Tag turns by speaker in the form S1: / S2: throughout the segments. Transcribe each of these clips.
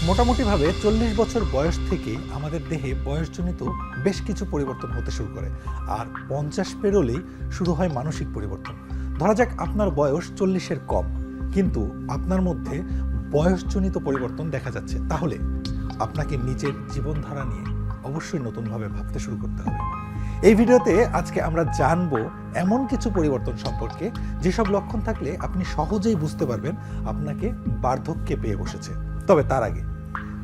S1: মোটামুটিভাবে 40 বছর বয়স থেকেই আমাদের দেহে বয়সজনিত বেশ কিছু পরিবর্তন হতে শুরু করে, আর 50 পেরোলেই শুরু হয় মানসিক পরিবর্তন। ধরা যাক আপনার বয়স 40-এর কম, কিন্তু আপনার মধ্যে বয়সজনিত পরিবর্তন দেখা যাচ্ছে, তাহলে আপনাকে নিজের জীবনধারা নিয়ে অবশ্যই নতুনভাবে ভাবতে শুরু করতে হবে। এই ভিডিওতে আজকে আমরা জানবো এমন কিছু পরিবর্তন সম্পর্কে যেসব লক্ষণ থাকলে আপনি সহজেই বুঝতে পারবেন আপনাকে বার্ধক্যে পেয়ে বসেছে। তবে তার আগে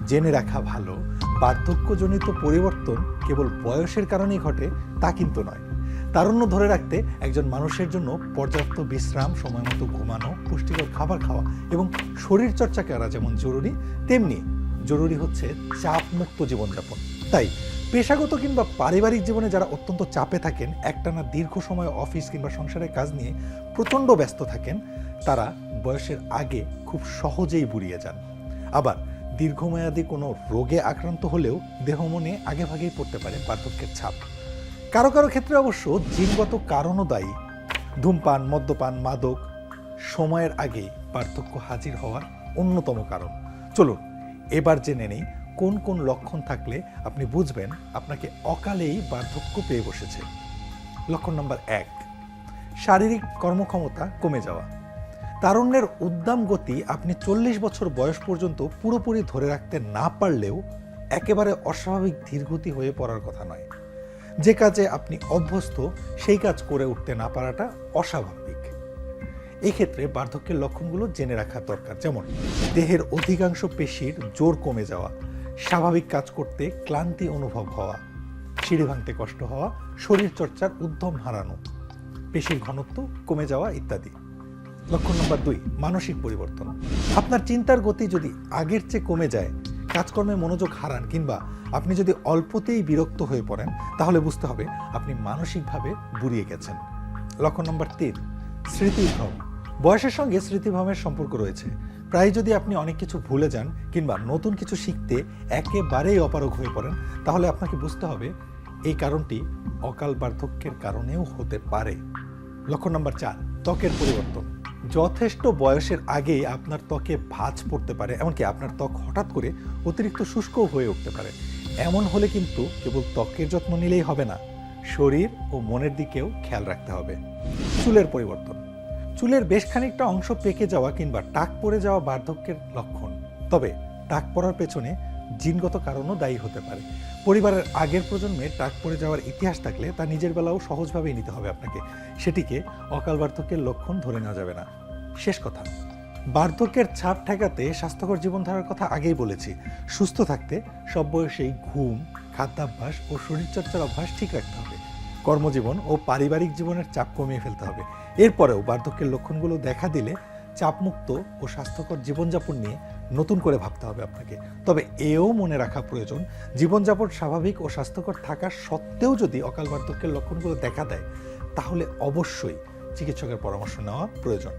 S1: জেনে রাখা ভালো, বার্ধক্যজনিত পরিবর্তন কেবল বয়সের কারণেই ঘটে তা কিন্তু নয়। তারুণ্য ধরে রাখতে একজন মানুষের জন্য পর্যাপ্ত বিশ্রাম, সময় মতো ঘুমানো, পুষ্টিকর খাবার খাওয়া এবং শরীরচর্চা করা যেমন জরুরি, তেমনি জরুরি হচ্ছে চাপমুক্ত জীবনযাপন। তাই পেশাগত কিংবা পারিবারিক জীবনে যারা অত্যন্ত চাপে থাকেন, একটানা দীর্ঘ সময় অফিস কিংবা সংসারের কাজ নিয়ে প্রচণ্ড ব্যস্ত থাকেন, তারা বয়সের আগে খুব সহজেই বুড়িয়ে যান। আবার দীর্ঘমেয়াদী কোনো রোগে আক্রান্ত হলেও দেহ মনে আগেভাগেই পড়তে পারে বার্ধক্যের ছাপ। কারো কারো ক্ষেত্রে অবশ্য জিনগত কারণও দায়ী। ধূমপান, মদ্যপান, মাদক সময়ের আগেই বার্ধক্য হাজির হওয়ার অন্যতম কারণ। চলুন এবার জেনে নেই কোন কোন লক্ষণ থাকলে আপনি বুঝবেন আপনাকে অকালেই বার্ধক্য পেয়ে বসেছে। লক্ষণ নম্বর 1, শারীরিক কর্মক্ষমতা কমে যাওয়া। তারুণ্যের উদ্দাম গতি আপনি 40 বছর বয়স পর্যন্ত পুরোপুরি ধরে রাখতে না পারলেও একেবারে অস্বাভাবিক ধীরগতি হয়ে পড়ার কথা নয়। যে কাজে আপনি অভ্যস্ত সেই কাজ করে উঠতে না পারাটা অস্বাভাবিক। এক্ষেত্রে বার্ধক্যের লক্ষণগুলো জেনে রাখা দরকার, যেমন দেহের অধিকাংশ পেশির জোর কমে যাওয়া, স্বাভাবিক কাজ করতে ক্লান্তি অনুভব হওয়া, সিঁড়ি ভাঙতে কষ্ট হওয়া, শরীরচর্চার উদ্যম হারানো, পেশির ঘনত্ব কমে যাওয়া ইত্যাদি। লক্ষণ নম্বর 2, মানসিক পরিবর্তন। আপনার চিন্তার গতি যদি আগের চেয়ে কমে যায়, কাজকর্মে মনোযোগ হারান কিংবা আপনি যদি অল্পতেই বিরক্ত হয়ে পড়েন, তাহলে বুঝতে হবে আপনি মানসিকভাবে বুড়িয়ে গেছেন। লক্ষণ নম্বর 3, স্মৃতিভ্রম। বয়সের সঙ্গে স্মৃতিভ্রমের সম্পর্ক রয়েছে। প্রায় যদি আপনি অনেক কিছু ভুলে যান কিংবা নতুন কিছু শিখতে একেবারেই অপারগ হয়ে পড়েন, তাহলে আপনাকে বুঝতে হবে এই কারণটি অকাল বার্ধক্যের কারণেও হতে পারে। লক্ষণ নম্বর 4, ত্বকের পরিবর্তন। যথেষ্ট বয়সের আগেই আপনার ত্বকে ভাঁজ পড়তে পারে, এমনকি আপনার ত্বক হঠাৎ করে অতিরিক্ত শুষ্কও হয়ে উঠতে পারে। এমন হলে কিন্তু কেবল ত্বকের যত্ন নিলেই হবে না, শরীর ও মনের দিকেও খেয়াল রাখতে হবে। চুলের পরিবর্তন। চুলের বেশ খানিকটা অংশ পেকে যাওয়া কিংবা টাক পড়ে যাওয়া বার্ধক্যের লক্ষণ। তবে টাক পড়ার পেছনে জিনগত কারণও দায়ী হতে পারে। পরিবারের আগের প্রজন্মে টাক পড়ে যাওয়ার ইতিহাস থাকলে তা নিজের বেলাও সহজভাবেই নিতে হবে আপনাকে। সেটিকে অকাল বার্ধক্যের লক্ষণ ধরে নেওয়া যাবে না। শেষ কথা, বার্ধক্যের ছাপ ঠেকাতে স্বাস্থ্যকর জীবনধারার কথা আগেই বলেছি। সুস্থ থাকতে সব বয়সেই ঘুম, খাদ্যাভ্যাস ও শরীরচর্চার অভ্যাস ঠিক রাখতে হবে। কর্মজীবন ও পারিবারিক জীবনের চাপ কমিয়ে ফেলতে হবে। এরপরেও বার্ধক্যের লক্ষণগুলো দেখা দিলে চাপমুক্ত ও স্বাস্থ্যকর জীবনযাপন নিয়ে নতুন করে ভাবতে হবে আপনাকে। তবে এও মনে রাখা প্রয়োজন, জীবনযাপন স্বাভাবিক ও স্বাস্থ্যকর থাকা সত্ত্বেও যদি অকাল বার্ধক্যের লক্ষণগুলো দেখা দেয়, তাহলে অবশ্যই চিকিৎসকের পরামর্শ নেওয়া প্রয়োজন।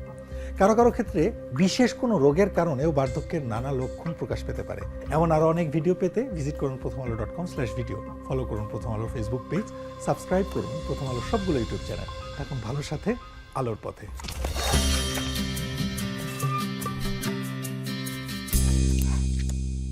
S1: কারো কারো ক্ষেত্রে বিশেষ কোনো রোগের কারণেও বার্ধক্যের নানা লক্ষণ প্রকাশ পেতে পারে। এমন আরও অনেক ভিডিও পেতে ভিজিট করুন prothomalo.com/video, ফলো করুন প্রথম আলোর ফেসবুক পেজ, সাবস্ক্রাইব করুন প্রথম আলোর সবগুলো ইউটিউব চ্যানেল। থাকুন ভালোর সাথে, আলোর পথে।